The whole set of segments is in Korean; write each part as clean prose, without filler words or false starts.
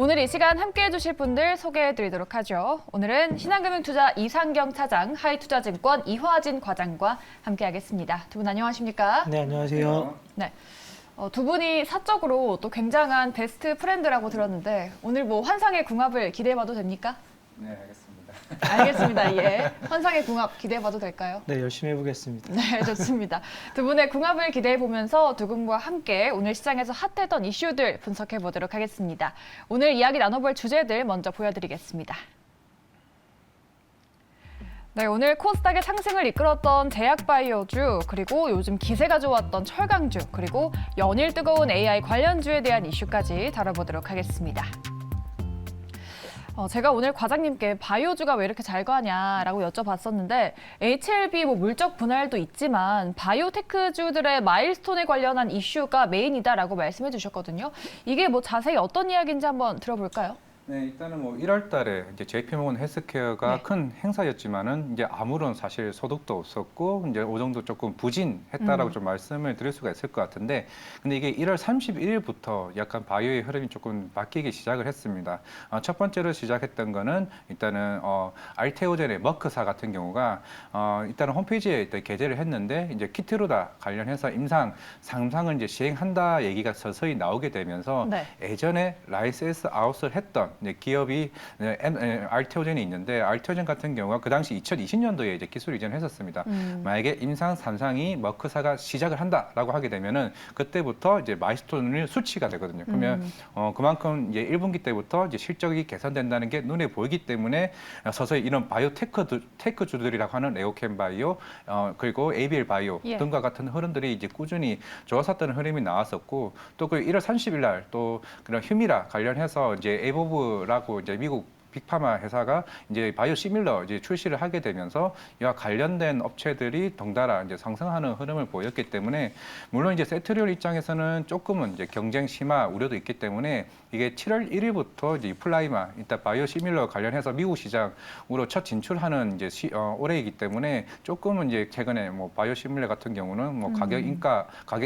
오늘 이 시간 함께해 주실 분들 소개해드리도록 하죠. 오늘은 신한금융투자 이상경 차장, 하이투자증권 이화진 과장과 함께하겠습니다. 두 분 안녕하십니까? 네, 안녕하세요. 네. 두 분이 사적으로 또 굉장한 베스트 프렌드라고 들었는데 오늘 뭐 환상의 궁합을 기대해봐도 됩니까? 네, 알겠습니다. 알겠습니다. 예. 환상의 궁합 기대해봐도 될까요? 네, 열심히 해보겠습니다. 네, 좋습니다. 두 분의 궁합을 기대해보면서 두 분과 함께 오늘 시장에서 핫했던 이슈들 분석해보도록 하겠습니다. 오늘 이야기 나눠볼 주제들 먼저 보여드리겠습니다. 네, 오늘 코스닥의 상승을 이끌었던 제약바이오주, 그리고 요즘 기세가 좋았던 철강주, 그리고 연일 뜨거운 AI 관련주에 대한 이슈까지 다뤄보도록 하겠습니다. 제가 오늘 과장님께 바이오주가 왜 이렇게 잘 가냐라고 여쭤봤었는데 HLB 물적 분할도 있지만 바이오테크주들의 마일스톤에 관련한 이슈가 메인이다라고 말씀해 주셨거든요. 이게 자세히 어떤 이야기인지 한번 들어볼까요? 네, 일단은 1월 달에 이제 JP모건 헬스케어가 네. 큰 행사였지만은 이제 아무런 사실 소득도 없었고 이제 그 정도 조금 부진했다라고 좀 말씀을 드릴 수가 있을 것 같은데, 근데 이게 1월 31일부터 약간 바이오의 흐름이 조금 바뀌기 시작을 했습니다. 첫 번째로 시작했던 거는 일단은 알테오젠의 머크사 같은 경우가 일단은 홈페이지에 일단 게재를 했는데 이제 키트로다 관련해서 임상 상상을 이제 시행한다 얘기가 서서히 나오게 되면서 네. 예전에 라이센스 아웃을 했던 기업이 알테오젠이 있는데, 알테오젠 같은 경우가 그 당시 2020년도에 이제 기술 이전을 했었습니다. 만약에 임상 3상이 머크사가 시작을 한다라고 하게 되면은 그때부터 이제 마일스톤을 수치가 되거든요. 그러면 그만큼 이제 1분기 때부터 이제 실적이 개선된다는 게 눈에 보이기 때문에 서서히 이런 바이오테크주들이라고 하는 레오캠 바이오, 그리고 ABL 바이오 예. 등과 같은 흐름들이 이제 꾸준히 좋았었던 흐름이 나왔었고, 또 그 1월 30일 날 또 그런 휴미라 관련해서 이제 에보브라고 이제 미국 빅파마 회사가 이제 바이오 시밀러 이제 출시를 하게 되면서 이와 관련된 업체들이 덩달아 이제 상승하는 흐름을 보였기 때문에, 물론 이제 세트리올 입장에서는 조금은 이제 경쟁 심화 우려도 있기 때문에 이게 7월 1일부터 이제 플라이마 일단 바이오 시밀러 관련해서 미국 시장으로 첫 진출하는 이제 올해이기 때문에 조금은 이제 최근에 바이오 시밀러 같은 경우는 가격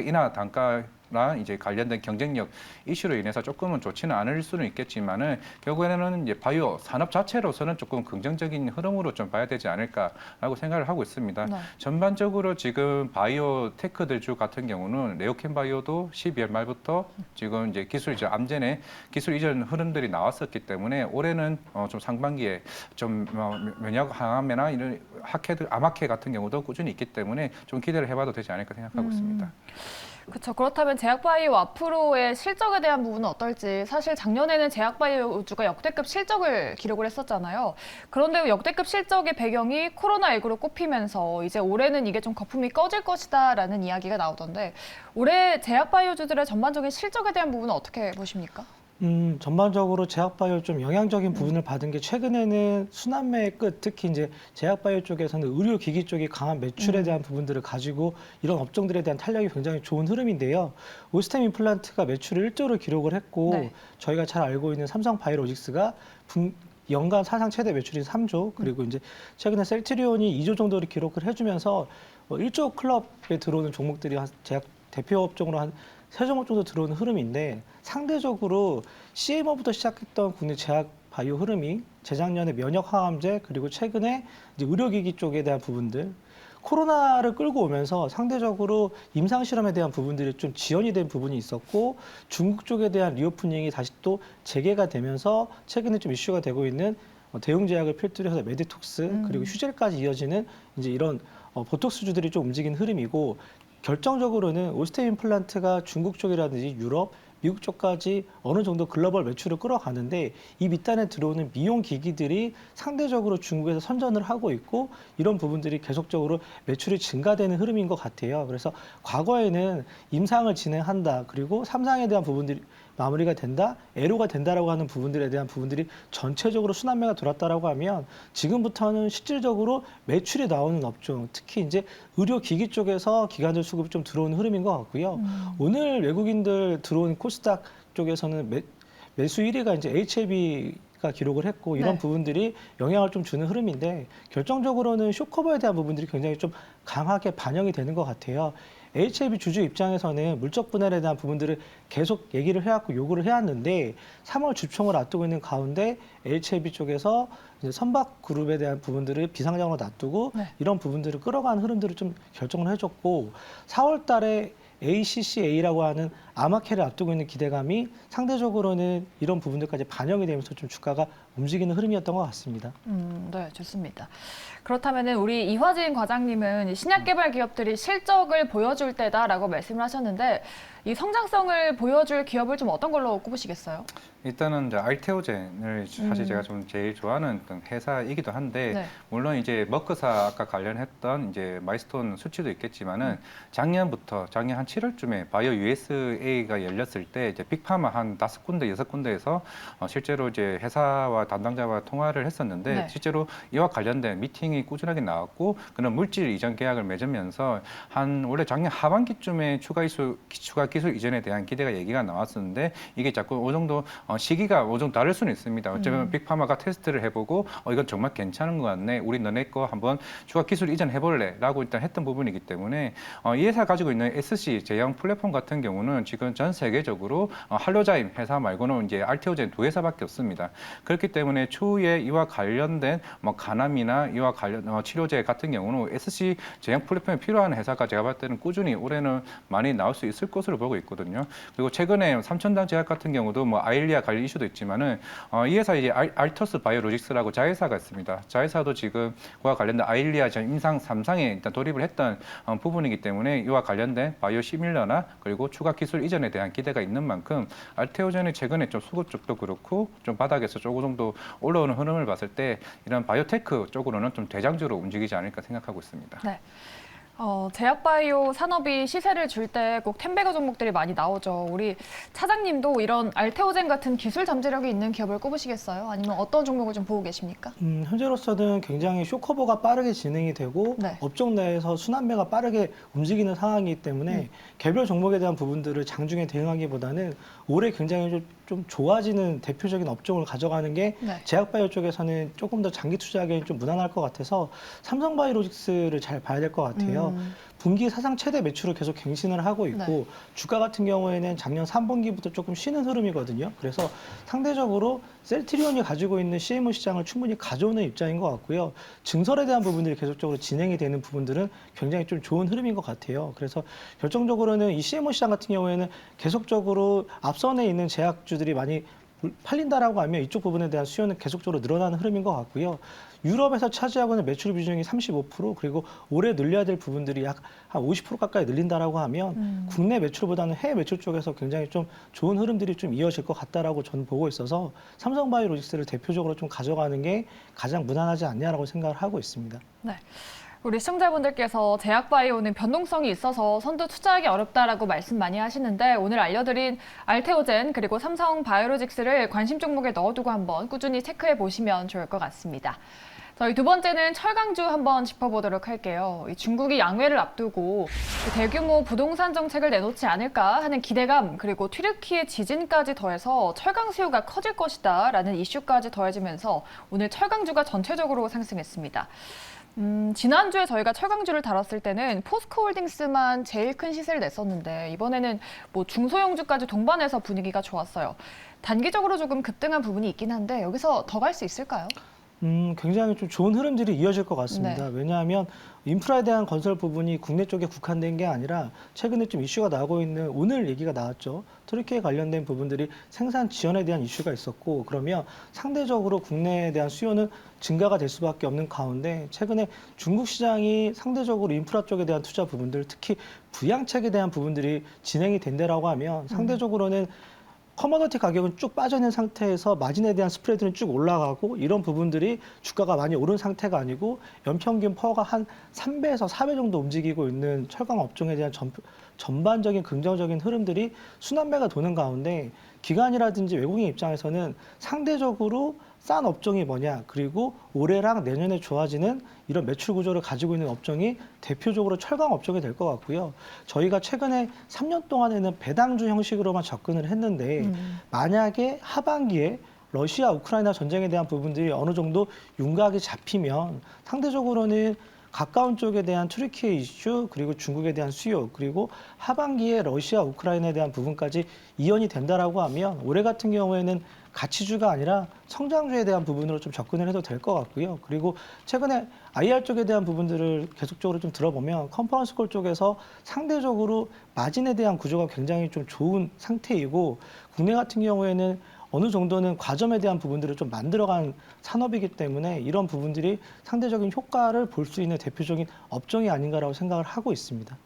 인하 단가 나 이제 관련된 경쟁력 이슈로 인해서 조금은 좋지는 않을 수는 있겠지만은 결국에는 이제 바이오 산업 자체로서는 조금 긍정적인 흐름으로 좀 봐야 되지 않을까라고 생각을 하고 있습니다. 네. 전반적으로 지금 바이오 테크들주 같은 경우는 레오캠 바이오도 12월 말부터 지금 이제 기술 이전 암젠의 기술 이전 흐름들이 나왔었기 때문에 올해는 좀 상반기에 좀 면역 항암이나 이런 아마케 같은 경우도 꾸준히 있기 때문에 좀 기대를 해봐도 되지 않을까 생각하고 있습니다. 그렇죠. 그렇다면 제약바이오 앞으로의 실적에 대한 부분은 어떨지. 사실 작년에는 제약바이오주가 역대급 실적을 기록을 했었잖아요. 그런데 역대급 실적의 배경이 코로나19로 꼽히면서 이제 올해는 이게 좀 거품이 꺼질 것이다라는 이야기가 나오던데, 올해 제약바이오주들의 전반적인 실적에 대한 부분은 어떻게 보십니까? 전반적으로 제약바이오 좀 영향적인 부분을 받은 게, 최근에는 순환매의 끝, 특히 이제 제약바이오 쪽에서는 의료기기 쪽이 강한 매출에 대한 부분들을 가지고 이런 업종들에 대한 탄력이 굉장히 좋은 흐름인데요. 오스템 임플란트가 매출을 1조를 기록을 했고, 네. 저희가 잘 알고 있는 삼성바이오로직스가 연간 사상 최대 매출이 3조, 그리고 이제 최근에 셀트리온이 2조 정도를 기록을 해주면서 1조 클럽에 들어오는 종목들이 제약 대표 업종으로 한 3종목 정도 들어오는 흐름인데, 상대적으로 CMO부터 시작했던 국내 제약 바이오 흐름이 재작년에 면역 항암제, 그리고 최근에 이제 의료기기 쪽에 대한 부분들, 코로나를 끌고 오면서 상대적으로 임상 실험에 대한 부분들이 좀 지연이 된 부분이 있었고, 중국 쪽에 대한 리오프닝이 다시 또 재개가 되면서 최근에 좀 이슈가 되고 있는 대웅제약을 필두로 해서 메디톡스, 그리고 휴젤까지 이어지는 이제 이런 보톡스주들이 좀 움직이는 흐름이고, 결정적으로는 오스템 임플란트가 중국 쪽이라든지 유럽, 미국 쪽까지 어느 정도 글로벌 매출을 끌어가는데, 이 밑단에 들어오는 미용 기기들이 상대적으로 중국에서 선전을 하고 있고, 이런 부분들이 계속적으로 매출이 증가되는 흐름인 것 같아요. 그래서 과거에는 임상을 진행한다, 그리고 3상에 대한 부분들이 마무리가 된다, 애로가 된다라고 하는 부분들에 대한 부분들이 전체적으로 순환매가 돌았다라고 하면, 지금부터는 실질적으로 매출이 나오는 업종, 특히 이제 의료기기 쪽에서 기관들 수급이 좀 들어오는 흐름인 것 같고요. 오늘 외국인들 들어온 코스닥 쪽에서는 매수 1위가 이제 HLB가 기록을 했고, 이런 네. 부분들이 영향을 좀 주는 흐름인데, 결정적으로는 쇼커버에 대한 부분들이 굉장히 좀 강하게 반영이 되는 것 같아요. HLB 주주 입장에서는 물적 분할에 대한 부분들을 계속 얘기를 해왔고 요구를 해왔는데 3월 주총을 앞두고 있는 가운데 HLB 쪽에서 이제 선박 그룹에 대한 부분들을 비상장으로 놔두고 네. 이런 부분들을 끌어가는 흐름들을 좀 결정을 해줬고 4월 달에 ACCA라고 하는 아마케를 앞두고 있는 기대감이 상대적으로는 이런 부분들까지 반영이 되면서 좀 주가가 움직이는 흐름이었던 것 같습니다. 네, 좋습니다. 그렇다면은 우리 이화진 과장님은 이 신약 개발 기업들이 실적을 보여줄 때다라고 말씀을 하셨는데 이 성장성을 보여줄 기업을 좀 어떤 걸로 꼽으시겠어요? 일단은 이제 알테오젠을 사실 음. 제가 좀 제일 좋아하는 어떤 회사이기도 한데 네. 물론 이제 머크사 아까 관련했던 이제 마이스톤 수치도 있겠지만은 작년부터 작년 한 7월쯤에 바이오 USA가 열렸을 때 이제 빅파마 한 5군데 6군데에서 실제로 이제 회사와 담당자와 통화를 했었는데 네. 실제로 이와 관련된 미팅이 꾸준하게 나왔고 그런 물질 이전 계약을 맺으면서 한 원래 작년 하반기쯤에 추가 기술 이전에 대한 기대가 얘기가 나왔었는데 이게 자꾸 어느 정도 시기가 어느 정도 다를 수는 있습니다. 어쩌면 빅파마가 테스트를 해보고 이건 정말 괜찮은 것 같네. 우리 너네 거 한번 추가 기술 이전해볼래?라고 일단 했던 부분이기 때문에 이 회사 가지고 있는 SC 제형 플랫폼 같은 경우는 지금 전 세계적으로 할로자임 회사 말고는 이제 알테오젠 2회사밖에 없습니다. 그렇기 때문에 추후에 이와 관련된 뭐 간암이나 이와 관련 치료제 같은 경우는 SC 제형 플랫폼이 필요한 회사가 제가 봤을 때는 꾸준히 올해는 많이 나올 수 있을 것으로 보고 있거든요. 그리고 최근에 삼천당 제약 같은 경우도 뭐 아일리아 관련 이슈도 있지만은 이 회사 이제 알터스 바이오로직스라고 자회사가 있습니다. 자회사도 지금 그와 관련된 아일리아 임상 3상에 일단 돌입을 했던 부분이기 때문에 이와 관련된 바이오 시밀러나 그리고 추가 기술 이전에 대한 기대가 있는 만큼 알테오젠이 최근에 좀 수급 쪽도 그렇고 좀 바닥에서 조금 정도 올라오는 흐름을 봤을 때 이런 바이오테크 쪽으로는 좀 대장주로 움직이지 않을까 생각하고 있습니다. 네. 제약바이오 산업이 시세를 줄 때 꼭 텐베거 종목들이 많이 나오죠. 우리 차장님도 이런 알테오젠 같은 기술 잠재력이 있는 기업을 꼽으시겠어요? 아니면 어떤 종목을 좀 보고 계십니까? 현재로서는 굉장히 쇼커버가 빠르게 진행이 되고 네. 업종 내에서 순환매가 빠르게 움직이는 상황이기 때문에 개별 종목에 대한 부분들을 장중에 대응하기보다는 올해 굉장히 좀 좋아지는 대표적인 업종을 가져가는 게 네. 제약바이오 쪽에서는 조금 더 장기 투자하기엔 좀 무난할 것 같아서 삼성바이오로직스를 잘 봐야 될 것 같아요. 분기 사상 최대 매출을 계속 갱신을 하고 있고 네. 주가 같은 경우에는 작년 3분기부터 조금 쉬는 흐름이거든요. 그래서 상대적으로 셀트리온이 가지고 있는 CMO 시장을 충분히 가져오는 입장인 것 같고요. 증설에 대한 부분들이 계속적으로 진행이 되는 부분들은 굉장히 좀 좋은 흐름인 것 같아요. 그래서 결정적으로는 이 CMO 시장 같은 경우에는 계속적으로 앞선에 있는 제약주들이 많이 팔린다라고 하면 이쪽 부분에 대한 수요는 계속적으로 늘어나는 흐름인 것 같고요. 유럽에서 차지하고 있는 매출 비중이 35% 그리고 올해 늘려야 될 부분들이 약 한 50% 가까이 늘린다라고 하면 국내 매출보다는 해외 매출 쪽에서 굉장히 좀 좋은 흐름들이 좀 이어질 것 같다라고 저는 보고 있어서 삼성바이오로직스를 대표적으로 좀 가져가는 게 가장 무난하지 않냐라고 생각을 하고 있습니다. 네. 우리 시청자분들께서 제약바이오는 변동성이 있어서 선두 투자하기 어렵다라고 말씀 많이 하시는데 오늘 알려드린 알테오젠 그리고 삼성바이오로직스를 관심 종목에 넣어두고 한번 꾸준히 체크해 보시면 좋을 것 같습니다. 저희 두 번째는 철강주 한번 짚어보도록 할게요. 이 중국이 양회를 앞두고 대규모 부동산 정책을 내놓지 않을까 하는 기대감 그리고 튀르키예 지진까지 더해서 철강 수요가 커질 것이다라는 이슈까지 더해지면서 오늘 철강주가 전체적으로 상승했습니다. 지난주에 저희가 철강주를 다뤘을 때는 포스코홀딩스만 제일 큰 시세를 냈었는데 이번에는 뭐 중소형주까지 동반해서 분위기가 좋았어요. 단기적으로 조금 급등한 부분이 있긴 한데 여기서 더 갈 수 있을까요? 굉장히 좀 좋은 흐름들이 이어질 것 같습니다. 네. 왜냐하면 인프라에 대한 건설 부분이 국내 쪽에 국한된 게 아니라 최근에 좀 이슈가 나오고 있는 오늘 얘기가 나왔죠. 튀르키예 관련된 부분들이 생산 지연에 대한 이슈가 있었고 그러면 상대적으로 국내에 대한 수요는 증가가 될 수밖에 없는 가운데 최근에 중국 시장이 상대적으로 인프라 쪽에 대한 투자 부분들 특히 부양책에 대한 부분들이 진행이 된다라고 하면 상대적으로는 커머더티 가격은 쭉 빠져있는 상태에서 마진에 대한 스프레드는 쭉 올라가고 이런 부분들이 주가가 많이 오른 상태가 아니고 연평균 퍼가 한 3배에서 4배 정도 움직이고 있는 철강 업종에 대한 전반적인 긍정적인 흐름들이 순환매가 도는 가운데 기관이라든지 외국인 입장에서는 상대적으로 싼 업종이 뭐냐 그리고 올해랑 내년에 좋아지는 이런 매출 구조를 가지고 있는 업종이 대표적으로 철강 업종이 될 것 같고요. 저희가 최근에 3년 동안에는 배당주 형식으로만 접근을 했는데 만약에 하반기에 러시아 우크라이나 전쟁에 대한 부분들이 어느 정도 윤곽이 잡히면 상대적으로는 가까운 쪽에 대한 튀르키예 이슈, 그리고 중국에 대한 수요, 그리고 하반기에 러시아, 우크라이나에 대한 부분까지 이연이 된다라고 하면 올해 같은 경우에는 가치주가 아니라 성장주에 대한 부분으로 좀 접근을 해도 될 것 같고요. 그리고 최근에 IR 쪽에 대한 부분들을 계속적으로 좀 들어보면 컨퍼런스 콜 쪽에서 상대적으로 마진에 대한 구조가 굉장히 좀 좋은 상태이고 국내 같은 경우에는 어느 정도는 과점에 대한 부분들을 좀 만들어간 산업이기 때문에 이런 부분들이 상대적인 효과를 볼 수 있는 대표적인 업종이 아닌가라고 생각을 하고 있습니다.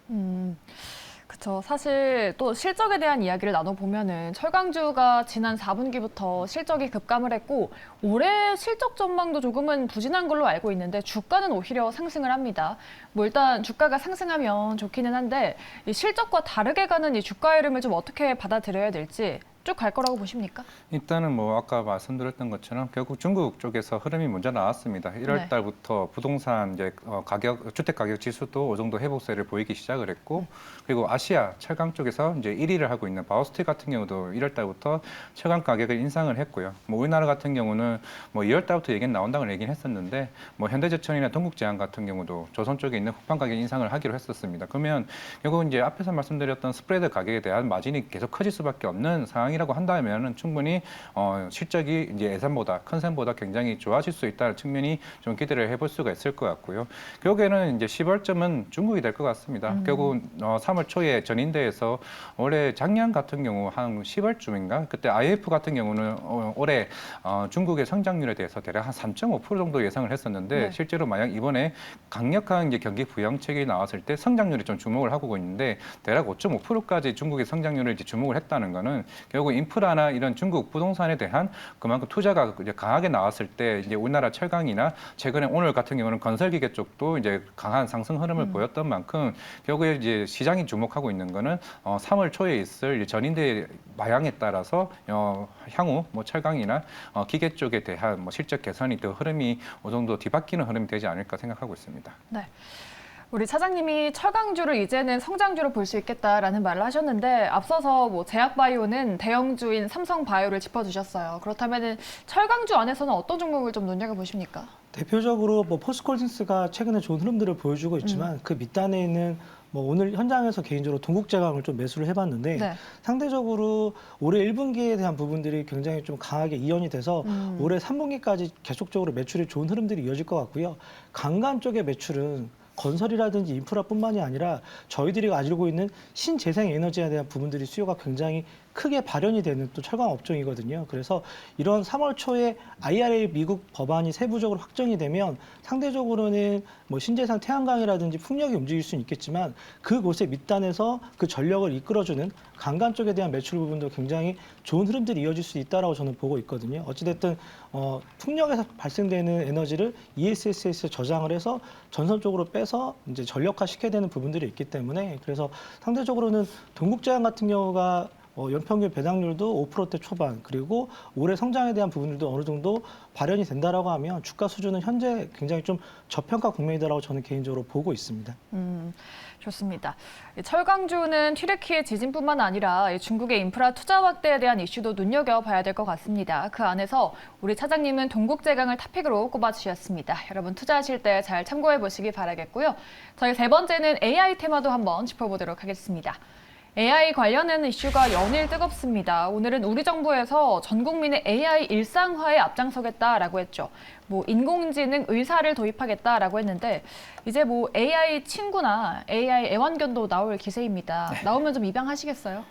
그렇죠. 사실 또 실적에 대한 이야기를 나눠보면은 철강주가 지난 4분기부터 실적이 급감을 했고 올해 실적 전망도 조금은 부진한 걸로 알고 있는데 주가는 오히려 상승을 합니다. 뭐 일단 주가가 상승하면 좋기는 한데 이 실적과 다르게 가는 이 주가 흐름을 좀 어떻게 받아들여야 될지 쭉 갈 거라고 보십니까? 일단은 뭐 아까 말씀드렸던 것처럼 결국 중국 쪽에서 흐름이 먼저 나왔습니다. 1월 달부터 부동산 이제 가격 주택 가격 지수도 어느 정도 회복세를 보이기 시작을 했고 그리고 아시아 철강 쪽에서 이제 1위를 하고 있는 바오스틸 같은 경우도 1월 달부터 철강 가격을 인상을 했고요. 뭐 우리나라 같은 경우는 뭐 2월 달부터 얘기는 나온다고 얘기는 했었는데 뭐 현대제철이나 동국제약 같은 경우도 조선 쪽에 있는 후판 가격 인상을 하기로 했었습니다. 그러면 결국 이제 앞에서 말씀드렸던 스프레드 가격에 대한 마진이 계속 커질 수밖에 없는 상황이라고 한다면은 충분히 실적이 이제 예상보다 컨센보다 굉장히 좋아질 수 있다는 측면이 좀 기대를 해볼 수가 있을 것 같고요. 결국에는 이제 10월점은 중국이 될 것 같습니다. 결국 3월 초에 전인대에서 올해 작년 같은 경우 한 10월쯤인가 그때 IMF 같은 경우는 올해 중국의 성장률에 대해서 대략 한 3.5% 정도 예상을 했었는데 실제로 만약 이번에 강력한 이제 경기 부양책이 나왔을 때 성장률이 좀 주목을 하고 있는데 대략 5.5%까지 중국의 성장률을 이제 주목을 했다는 거는 결국 인프라나 이런 중국 부동산에 대한 그만큼 투자가 이제 강하게 나왔을 때 이제 우리나라 철강이나 최근에 오늘 같은 경우는 건설기계 쪽도 이제 강한 상승 흐름을 보였던 만큼 결국에 이제 시장이 주목하고 있는 거는 3월 초에 있을 전인대 마양에 따라서 향후 뭐 철강이나 기계 쪽에 대한 뭐 실적 개선이 더 흐름이 어느 정도 뒤바뀌는 흐름이 되지 않을까 생각하고 있습니다. 네. 우리 차장님이 철강주를 이제는 성장주로 볼 수 있겠다라는 말을 하셨는데 앞서서 뭐 제약바이오는 대형주인 삼성바이오를 짚어주셨어요. 그렇다면은 철강주 안에서는 어떤 종목을 좀 눈여겨보십니까? 대표적으로 뭐 포스코홀딩스가 최근에 좋은 흐름들을 보여주고 있지만 그 밑단에 있는 뭐 오늘 현장에서 개인적으로 동국제강을 좀 매수를 해봤는데 상대적으로 올해 1분기에 대한 부분들이 굉장히 좀 강하게 이연이 돼서 올해 3분기까지 계속적으로 매출이 좋은 흐름들이 이어질 것 같고요. 강간 쪽의 매출은 건설이라든지 인프라뿐만이 아니라 저희들이 가지고 있는 신재생 에너지에 대한 부분들이 수요가 굉장히 크게 발현이 되는 또 철강 업종이거든요. 그래서 이런 3월 초에 IRA 미국 법안이 세부적으로 확정이 되면 상대적으로는 뭐 신재생 태양광이라든지 풍력이 움직일 수는 있겠지만 그곳의 밑단에서 그 전력을 이끌어주는 강간 쪽에 대한 매출 부분도 굉장히 좋은 흐름들이 이어질 수 있다라고 저는 보고 있거든요. 어찌됐든 풍력에서 발생되는 에너지를 ESS에서 저장을 해서 전선 쪽으로 빼서 이제 전력화 시켜야 되는 부분들이 있기 때문에 그래서 상대적으로는 동국제약 같은 경우가 연평균 배당률도 5%대 초반 그리고 올해 성장에 대한 부분들도 어느 정도 발현이 된다라고 하면 주가 수준은 현재 굉장히 좀 저평가 국면이다라고 저는 개인적으로 보고 있습니다. 좋습니다. 철강주는 튀르키예 지진뿐만 아니라 중국의 인프라 투자 확대에 대한 이슈도 눈여겨봐야 될 것 같습니다. 그 안에서 우리 차장님은 동국제강을 탑픽으로 꼽아주셨습니다. 여러분 투자하실 때 잘 참고해 보시기 바라겠고요. 저희 세 번째는 AI 테마도 한번 짚어보도록 하겠습니다. AI 관련된 이슈가 연일 뜨겁습니다. 오늘은 우리 정부에서 전 국민의 AI 일상화에 앞장서겠다라고 했죠. 뭐 인공지능 의사를 도입하겠다라고 했는데 이제 뭐 AI 친구나 AI 애완견도 나올 기세입니다. 나오면 좀 입양하시겠어요?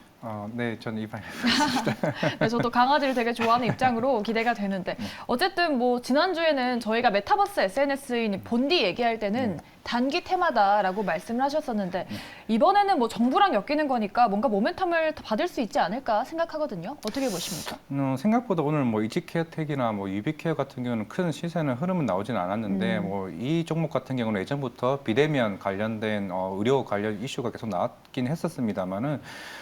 네, 저는 입양했습니다. 네, 저도 강아지를 되게 좋아하는 입장으로 기대가 되는데 어쨌든 뭐 지난주에는 저희가 메타버스 SNS인 본디 얘기할 때는 단기 테마다라고 말씀을 하셨었는데 이번에는 뭐 정부랑 엮이는 거니까 뭔가 모멘텀을 더 받을 수 있지 않을까 생각하거든요. 어떻게 보십니까? 생각보다 오늘 뭐 이지케어텍이나 뭐 유비케어 같은 경우는 큰 시세는 흐름은 나오진 않았는데 뭐 이 종목 같은 경우는 예전부터 비대면 관련된 의료 관련 이슈가 계속 나왔긴 했었습니다만은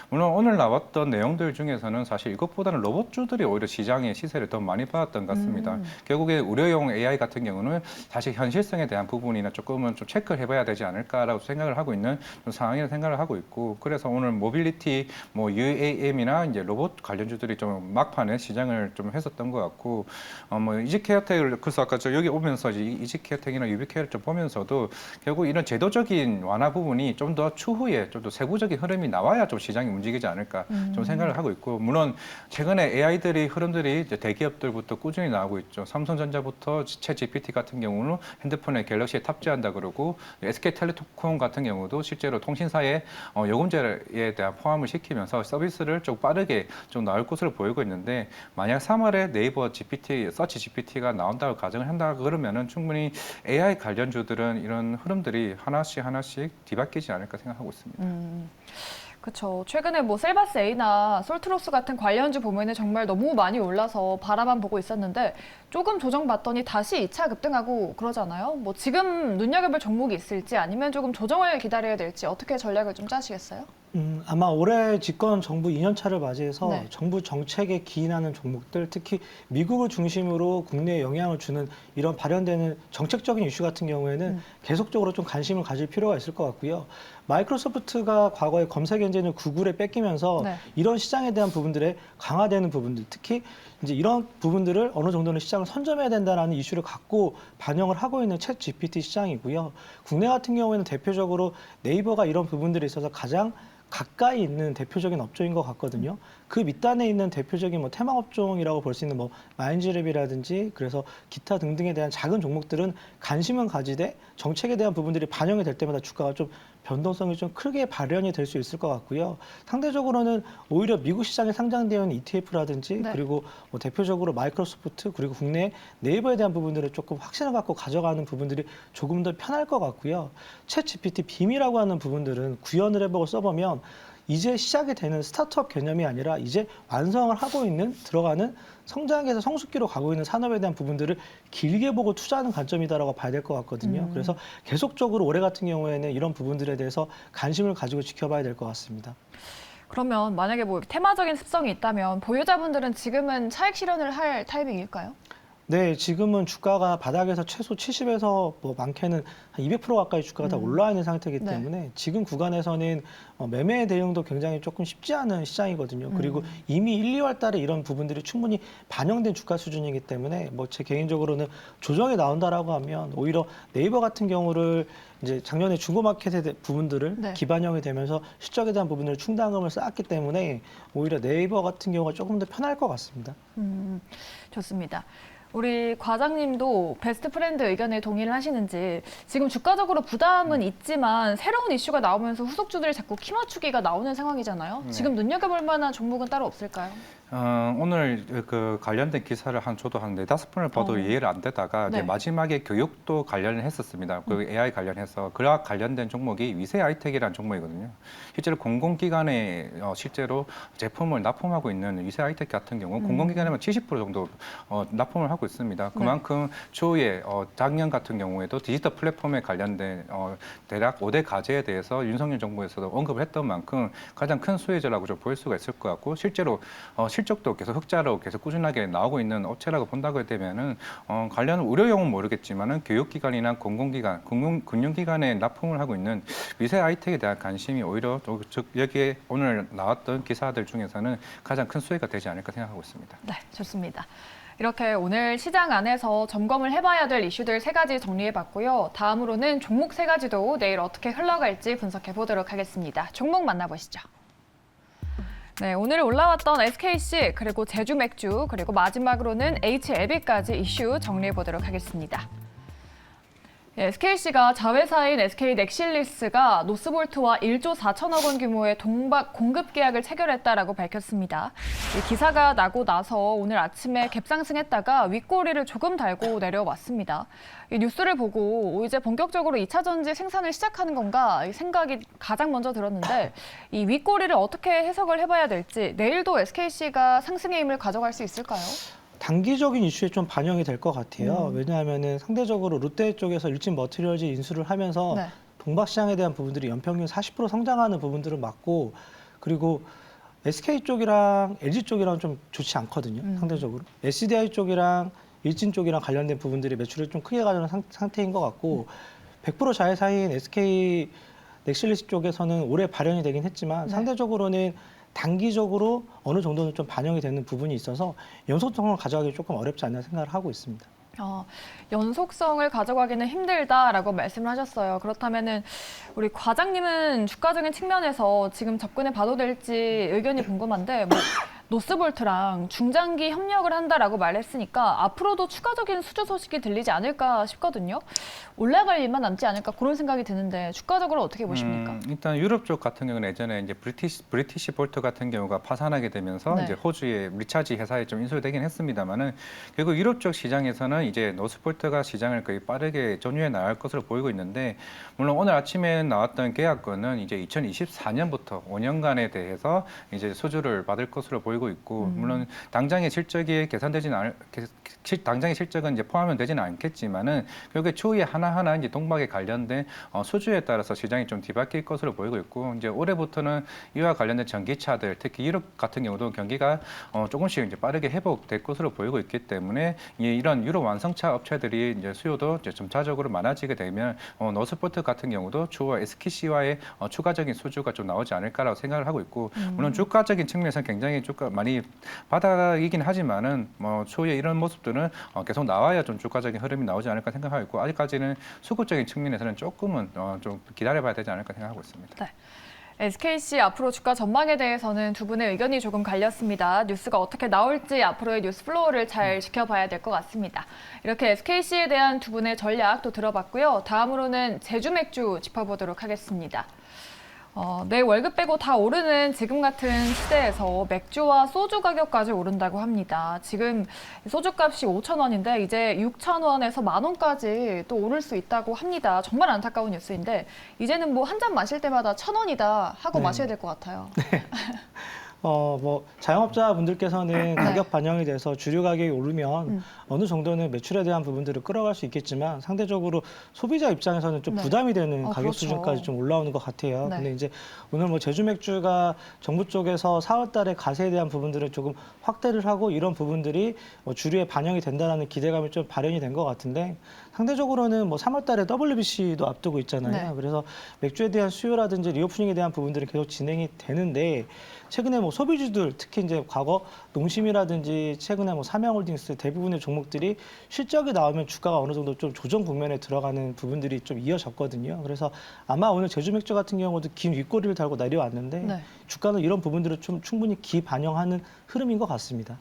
물론 오늘 나왔던 내용들 중에서는 사실 이것보다는 로봇주들이 오히려 시장의 시세를 더 많이 받았던 것 같습니다. 결국에 의료용 AI 같은 경우는 사실 현실성에 대한 부분이나 조금은 좀 체크를 해봐야 되지 않을까라고 생각을 하고 있는 상황이라고 생각을 하고 있고, 그래서 오늘 모빌리티, 뭐 UAM이나 이제 로봇 관련주들이 좀 막판에 시장을 좀 했었던 것 같고, 뭐 이지케어텍을 그래서 아까 저 여기 오면서 이지케어텍이나 유비케어를 좀 보면서도 결국 이런 제도적인 완화 부분이 좀 더 추후에 좀 더 세부적인 흐름이 나와야 좀 시장이 움직이지 않을까 좀 생각을 하고 있고, 물론 최근에 AI들이 흐름들이 이제 대기업들부터 꾸준히 나오고 있죠. 삼성전자부터 챗 GPT 같은 경우는 핸드폰에 갤럭시에 탑재한다 그러고, SK텔레콤 같은 경우도 실제로 통신사에 요금제에 대한 포함을 시키면서 서비스를 좀 빠르게 좀 나올 것으로 보이고 있는데, 만약 3월에 네이버 GPT, 서치 GPT가 나온다고 가정을 한다 그러면은 충분히 AI 관련주들은 이런 흐름들이 하나씩 뒤바뀌지 않을까 생각하고 있습니다. 그렇죠. 최근에 뭐 셀바스 A나 솔트로스 같은 관련주 보면은 정말 너무 많이 올라서 바라만 보고 있었는데 조금 조정받더니 다시 2차 급등하고 그러잖아요. 뭐 지금 눈여겨볼 종목이 있을지 아니면 조금 조정을 기다려야 될지 어떻게 전략을 좀 짜시겠어요? 아마 올해 집권 정부 2년차를 맞이해서 네. 정부 정책에 기인하는 종목들, 특히 미국을 중심으로 국내에 영향을 주는 이런 발현되는 정책적인 이슈 같은 경우에는 계속적으로 좀 관심을 가질 필요가 있을 것 같고요. 마이크로소프트가 과거에 검색 엔진을 구글에 뺏기면서 네. 이런 시장에 대한 부분들에 강화되는 부분들, 특히 이제 이런 부분들을 어느 정도는 시장을 선점해야 된다는 이슈를 갖고 반영을 하고 있는 챗 GPT 시장이고요. 국내 같은 경우에는 대표적으로 네이버가 이런 부분들에 있어서 가장 가까이 있는 대표적인 업종인 것 같거든요. 그 밑단에 있는 대표적인 뭐 테마 업종이라고 볼 수 있는 뭐 마인즈랩이라든지 그래서 기타 등등에 대한 작은 종목들은 관심은 가지되 정책에 대한 부분들이 반영이 될 때마다 주가가 좀 변동성이 좀 크게 발현이 될 수 있을 것 같고요. 상대적으로는 오히려 미국 시장에 상장되어 있는 ETF라든지 네. 그리고 뭐 대표적으로 마이크로소프트 그리고 국내 네이버에 대한 부분들을 조금 확신을 갖고 가져가는 부분들이 조금 더 편할 것 같고요. 챗 GPT 빔이라고 하는 부분들은 구현을 해보고 써보면 이제 시작이 되는 스타트업 개념이 아니라 이제 완성을 하고 있는 들어가는 성장에서 성숙기로 가고 있는 산업에 대한 부분들을 길게 보고 투자하는 관점이다라고 봐야 될 것 같거든요. 그래서 계속적으로 올해 같은 경우에는 이런 부분들에 대해서 관심을 가지고 지켜봐야 될 것 같습니다. 그러면 만약에 뭐 테마적인 습성이 있다면 보유자분들은 지금은 차익 실현을 할 타이밍일까요? 네, 지금은 주가가 바닥에서 최소 70에서 뭐 많게는 한 200% 가까이 주가가 다 올라와 있는 상태이기 네. 때문에 지금 구간에서는 매매 대응도 굉장히 조금 쉽지 않은 시장이거든요. 그리고 이미 1, 2월 달에 이런 부분들이 충분히 반영된 주가 수준이기 때문에 뭐 제 개인적으로는 조정이 나온다라고 하면 오히려 네이버 같은 경우를 이제 작년에 중고마켓의 부분들을 네. 기반형이 되면서 실적에 대한 부분을 충당금을 쌓았기 때문에 오히려 네이버 같은 경우가 조금 더 편할 것 같습니다. 좋습니다. 우리 과장님도 베스트 프렌드 의견에 동의를 하시는지 지금 주가적으로 부담은 있지만 새로운 이슈가 나오면서 후속주들이 자꾸 키 맞추기가 나오는 상황이잖아요. 네. 지금 눈여겨볼 만한 종목은 따로 없을까요? 오늘 그 관련된 기사를 저도 한 4-5번을 봐도 이해를 안 되다가 네. 이제 마지막에 교육도 관련을 했었습니다. 그 AI 관련해서 그와 관련된 종목이 위세 아이텍이라는 종목이거든요. 실제로 공공기관에 실제로 제품을 납품하고 있는 위세 아이텍 같은 경우 공공기관에만 70% 정도 납품을 하고 있습니다. 그만큼 추후에 작년 같은 경우에도 디지털 플랫폼에 관련된 대략 5대 과제에 대해서 윤석열 정부에서도 언급을 했던 만큼 가장 큰 수혜자라고 좀 보일 수가 있을 것 같고, 실제로 실적도 계속 흑자로 계속 꾸준하게 나오고 있는 업체라고 본다고 되면은 관련 우려용은 모르겠지만은 교육기관이나 공공기관, 금융기관에 납품을 하고 있는 위세 아이텍에 대한 관심이 오히려 즉 여기에 오늘 나왔던 기사들 중에서는 가장 큰 수혜가 되지 않을까 생각하고 있습니다. 네, 좋습니다. 이렇게 오늘 시장 안에서 점검을 해봐야 될 이슈들 3가지 정리해봤고요. 다음으로는 종목 3가지도 내일 어떻게 흘러갈지 분석해 보도록 하겠습니다. 종목 만나보시죠. 네, 오늘 올라왔던 SKC, 그리고 제주맥주, 그리고 마지막으로는 HLB까지 이슈 정리해 보도록 하겠습니다. SKC가 자회사인 SK넥실리스가 노스볼트와 1조 4천억 원 규모의 동박 공급 계약을 체결했다라고 밝혔습니다. 이 기사가 나고 나서 오늘 아침에 갭상승했다가 윗꼬리를 조금 달고 내려왔습니다. 이 뉴스를 보고 이제 본격적으로 2차 전지 생산을 시작하는 건가 이 생각이 가장 먼저 들었는데, 이 윗꼬리를 어떻게 해석을 해봐야 될지 내일도 SKC가 상승의 힘을 가져갈 수 있을까요? 단기적인 이슈에 좀 반영이 될 것 같아요. 왜냐하면은 상대적으로 롯데 쪽에서 일진 머티리얼즈 인수를 하면서 네. 동박 시장에 대한 부분들이 연평균 40% 성장하는 부분들은 맞고, 그리고 SK 쪽이랑 LG 쪽이랑 좀 좋지 않거든요. 상대적으로 SDI 쪽이랑 일진 쪽이랑 관련된 부분들이 매출을 좀 크게 가져가는 상태인 것 같고, 100% 자회사인 SK 넥실리스 쪽에서는 올해 발현이 되긴 했지만 네. 상대적으로는 단기적으로 어느 정도는 좀 반영이 되는 부분이 있어서 연속성을 가져가기 조금 어렵지 않나 생각을 하고 있습니다. 연속성을 가져가기는 힘들다라고 말씀을 하셨어요. 그렇다면은 우리 과장님은 주가적인 측면에서 지금 접근해 봐도 될지 의견이 궁금한데 뭐 노스볼트랑 중장기 협력을 한다라고 말했으니까 앞으로도 추가적인 수주 소식이 들리지 않을까 싶거든요. 올라갈 일만 남지 않을까 그런 생각이 드는데 주가적으로 어떻게 보십니까? 일단 유럽 쪽 같은 경우는 예전에 이제 브리티시 볼트 같은 경우가 파산하게 되면서 네. 이제 호주의 리차지 회사에 좀 인수되긴 했습니다만은 결국 유럽 쪽 시장에서는 이제 노스볼트가 시장을 거의 빠르게 전유해 나갈 것으로 보이고 있는데 물론 오늘 아침에 나왔던 계약건은 이제 2024년부터 5년간에 대해서 이제 수주를 받을 것으로 보이고 있고 물론 당장의 실적이 당장의 실적은 이제 포함은 되지는 않겠지만은 결국에 추후에 하나하나 이제 동박에 관련된 수주에 따라서 시장이 좀 뒤바뀔 것으로 보이고 있고 이제 올해부터는 이와 관련된 전기차들 특히 유럽 같은 경우도 경기가 조금씩 이제 빠르게 회복될 것으로 보이고 있기 때문에 이런 유럽 완성차 업체들이 이제 수요도 이제 점차적으로 많아지게 되면 노스포트 같은 경우도 추후 SKC와의 추가적인 수주가 좀 나오지 않을까라고 생각을 하고 있고 물론 주가적인 측면에서는 굉장히 주가 많이 바닥이긴 하지만은 뭐 추후에 이런 모습들은 계속 나와야 좀 주가적인 흐름이 나오지 않을까 생각하고 있고 아직까지는 수급적인 측면에서는 조금은 좀 기다려봐야 되지 않을까 생각하고 있습니다. 네. SKC 앞으로 주가 전망에 대해서는 두 분의 의견이 조금 갈렸습니다. 뉴스가 어떻게 나올지 앞으로의 뉴스 플로우를 잘 지켜봐야 될 것 같습니다. 이렇게 SKC에 대한 두 분의 전략도 들어봤고요. 다음으로는 제주 맥주 짚어보도록 하겠습니다. 내 월급 빼고 다 오르는 지금 같은 시대에서 맥주와 소주 가격까지 오른다고 합니다. 지금 소주값이 5,000원인데 이제 6,000원에서 10,000원까지 또 오를 수 있다고 합니다. 정말 안타까운 뉴스인데 이제는 뭐 한 잔 마실 때마다 1,000원이다 하고 네. 마셔야 될 것 같아요. 뭐 자영업자분들께서는 가격 반영이 돼서 주류 가격이 오르면 어느 정도는 매출에 대한 부분들을 끌어갈 수 있겠지만 상대적으로 소비자 입장에서는 좀 네. 부담이 되는 가격 그렇죠. 수준까지 좀 올라오는 것 같아요. 네. 근데 이제 오늘 뭐 제주 맥주가 정부 쪽에서 4월 달에 가세에 대한 부분들을 조금 확대를 하고 이런 부분들이 뭐 주류에 반영이 된다는 기대감이 좀 발현이 된 것 같은데 상대적으로는 뭐 3월 달에 WBC도 앞두고 있잖아요. 네. 그래서 맥주에 대한 수요라든지 리오프닝에 대한 부분들이 계속 진행이 되는데 최근에 뭐 소비주들 특히 이제 과거 농심이라든지 최근에 뭐 삼양홀딩스 대부분의 종목들이 실적이 나오면 주가가 어느 정도 좀 조정 국면에 들어가는 부분들이 좀 이어졌거든요. 그래서 아마 오늘 제주 맥주 같은 경우도 긴 윗꼬리를 달고 내려왔는데 네. 주가는 이런 부분들을 좀 충분히 기반영하는 흐름인 것 같습니다.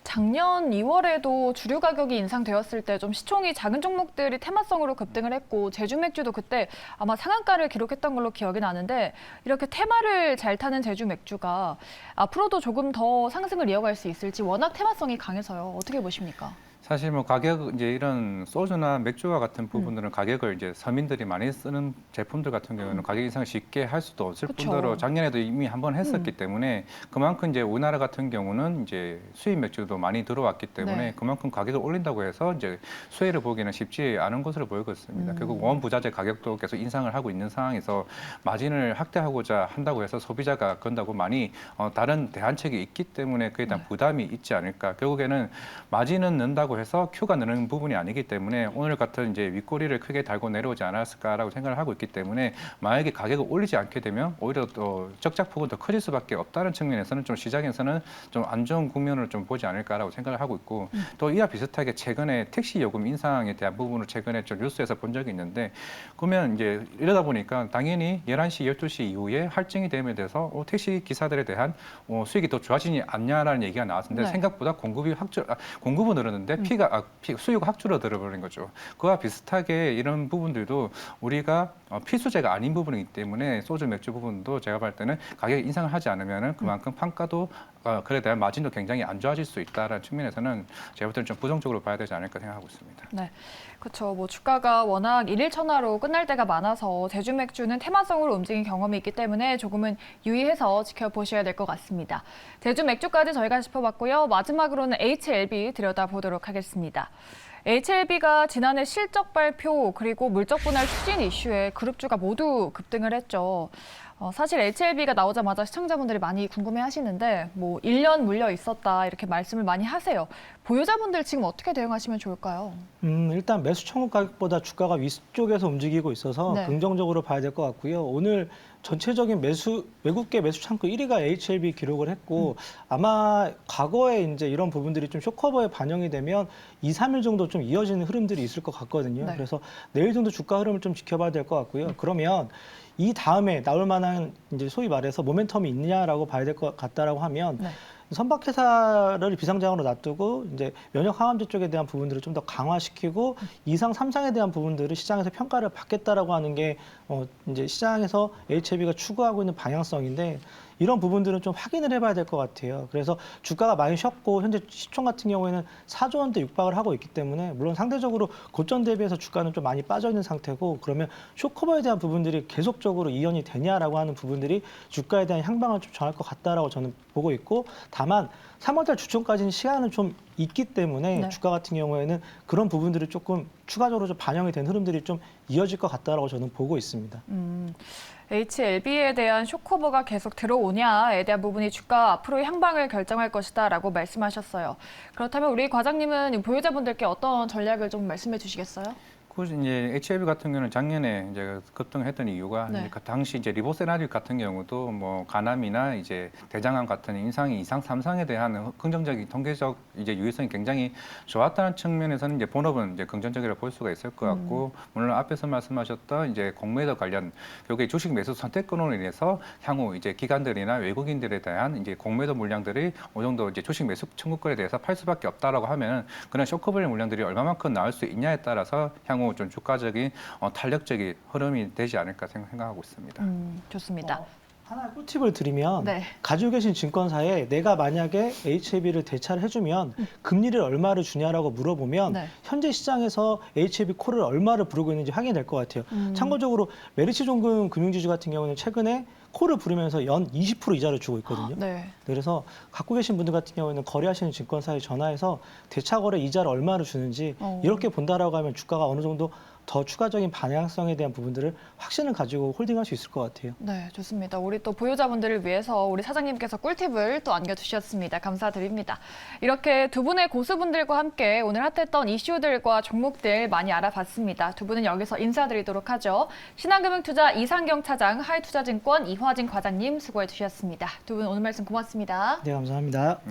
작년 2월에도 주류 가격이 인상되었을 때 좀 시총이 작은 종목들이 테마성으로 급등을 했고 제주 맥주도 그때 아마 상한가를 기록했던 걸로 기억이 나는데 이렇게 테마를 잘 타는 제주 맥주가 앞으로도 조금 더 상승을 이어갈 수 있을지 워낙 테마성이 강해서요. 어떻게 보십니까? 사실 뭐 가격 이제 이런 소주나 맥주와 같은 부분들은 가격을 이제 서민들이 많이 쓰는 제품들 같은 경우는 가격 인상을 쉽게 할 수도 없을 그쵸. 뿐더러 작년에도 이미 한번 했었기 때문에 그만큼 이제 우리나라 같은 경우는 이제 수입 맥주도 많이 들어왔기 때문에 네. 그만큼 가격을 올린다고 해서 이제 수혜를 보기는 쉽지 않은 것으로 보이고 있습니다. 결국 원 부자재 가격도 계속 인상을 하고 있는 상황에서 마진을 확대하고자 한다고 해서 소비자가 건다고 많이 다른 대안책이 있기 때문에 그에 대한 부담이 있지 않을까. 결국에는 마진은 는다고 해서 큐가 느는 부분이 아니기 때문에 오늘 같은 이제 윗꼬리를 크게 달고 내려오지 않았을까라고 생각을 하고 있기 때문에 만약에 가격을 올리지 않게 되면 오히려 또 적자폭은 더 커질 수밖에 없다는 측면에서는 좀 시장에서는 좀 안 좋은 국면을 좀 보지 않을까라고 생각을 하고 있고 또 이와 비슷하게 최근에 택시 요금 인상에 대한 부분을 최근에 좀 뉴스에서 본 적이 있는데 그러면 이제 이러다 보니까 당연히 11시, 12시 이후에 할증이 됨에 대해서 택시 기사들에 대한 수익이 더 좋아지지 않냐라는 얘기가 나왔는데 네. 생각보다 공급은 늘었는데 수요가 확 줄어들어버린 거죠. 그와 비슷하게 이런 부분들도 우리가 필수재가 아닌 부분이기 때문에 소주 맥주 부분도 제가 볼 때는 가격 인상을 하지 않으면 그만큼 판가도 그에 대한 마진도 굉장히 안 좋아질 수 있다는 측면에서는 제가 볼 때는 좀 부정적으로 봐야 되지 않을까 생각하고 있습니다. 네, 그렇죠. 뭐 주가가 워낙 일일천하로 끝날 때가 많아서 제주 맥주는 테마성으로 움직인 경험이 있기 때문에 조금은 유의해서 지켜보셔야 될 것 같습니다. 제주 맥주까지 저희가 짚어봤고요. 마지막으로는 HLB 들여다보도록 하겠습니다. HLB가 지난해 실적 발표 그리고 물적 분할 추진 이슈에 그룹주가 모두 급등을 했죠. 사실 HLB가 나오자마자 시청자분들이 많이 궁금해하시는데 뭐 1년 물려 있었다 이렇게 말씀을 많이 하세요. 보유자분들 지금 어떻게 대응하시면 좋을까요? 일단 매수 청구 가격보다 주가가 위쪽에서 움직이고 있어서 네. 긍정적으로 봐야 될 것 같고요. 오늘 전체적인 외국계 매수 창구 1위가 HLB 기록을 했고 아마 과거에 이제 이런 부분들이 좀 쇼커버에 반영이 되면 2, 3일 정도 좀 이어지는 흐름들이 있을 것 같거든요. 네. 그래서 내일 정도 주가 흐름을 좀 지켜봐야 될 것 같고요. 그러면 이 다음에 나올 만한 이제 소위 말해서 모멘텀이 있냐라고 봐야 될 것 같다라고 하면 네. 선박회사를 비상장으로 놔두고 이제 면역 항암제 쪽에 대한 부분들을 좀 더 강화시키고 이상 삼상에 대한 부분들을 시장에서 평가를 받겠다라고 하는 게 이제 시장에서 HLB가 추구하고 있는 방향성인데 이런 부분들은 좀 확인을 해봐야 될 것 같아요. 그래서 주가가 많이 쉬었고 현재 시총 같은 경우에는 4조 원대 육박을 하고 있기 때문에 물론 상대적으로 고점 대비해서 주가는 좀 많이 빠져 있는 상태고 그러면 쇼커버에 대한 부분들이 계속적으로 이연이 되냐라고 하는 부분들이 주가에 대한 향방을 좀 정할 것 같다라고 저는 보고 있고 다만 3월달 주총까지는 시간은 좀 있기 때문에 네. 주가 같은 경우에는 그런 부분들이 조금 추가적으로 좀 반영이 된 흐름들이 좀 이어질 것 같다라고 저는 보고 있습니다. HLB에 대한 쇼커버가 계속 들어오냐에 대한 부분이 주가 앞으로의 향방을 결정할 것이다라고 말씀하셨어요. 그렇다면 우리 과장님은 보유자분들께 어떤 전략을 좀 말씀해 주시겠어요? 그 이제 HLB 같은 경우는 작년에 이제 급등했던 이유가 네. 이제 그 당시 이제 리보세라릴 같은 경우도 뭐 간암이나 이제 대장암 같은 인상이 2상, 3상에 대한 긍정적인 통계적 이제 유효성이 굉장히 좋았다는 측면에서는 이제 본업은 이제 긍정적이라고 볼 수가 있을 것 같고 물론 앞에서 말씀하셨던 이제 공매도 관련 여기 주식 매수 선택권으로 인해서 향후 이제 기관들이나 외국인들에 대한 이제 공매도 물량들이 어느 정도 이제 주식 매수 청구권에 대해서 팔 수밖에 없다라고 하면 그런 쇼커블 물량들이 얼마만큼 나올 수 있냐에 따라서 향후 좀 주가적인 탄력적인 흐름이 되지 않을까 생각하고 있습니다. 좋습니다. 하나의 꿀팁을 드리면 네. 가지고 계신 증권사에 내가 만약에 HLB를 대차를 해주면 금리를 얼마를 주냐라고 물어보면 네. 현재 시장에서 HLB 콜을 얼마를 부르고 있는지 확인이 될 것 같아요. 참고적으로 메리츠 종금 금융지주 같은 경우는 최근에 콜을 부르면서 연 20% 이자를 주고 있거든요. 네. 그래서 갖고 계신 분들 같은 경우에는 거래하시는 증권사에 전화해서 대차 거래 이자를 얼마를 주는지 이렇게 본다라고 하면 주가가 어느 정도 더 추가적인 방향성에 대한 부분들을 확신을 가지고 홀딩할 수 있을 것 같아요. 네, 좋습니다. 우리 또 보유자분들을 위해서 우리 사장님께서 꿀팁을 또 안겨주셨습니다. 감사드립니다. 이렇게 두 분의 고수분들과 함께 오늘 핫했던 이슈들과 종목들 많이 알아봤습니다. 두 분은 여기서 인사드리도록 하죠. 신한금융투자 이상경 차장, 하이투자증권 이화진 과장님 수고해 주셨습니다. 두 분 오늘 말씀 고맙습니다. 네, 감사합니다.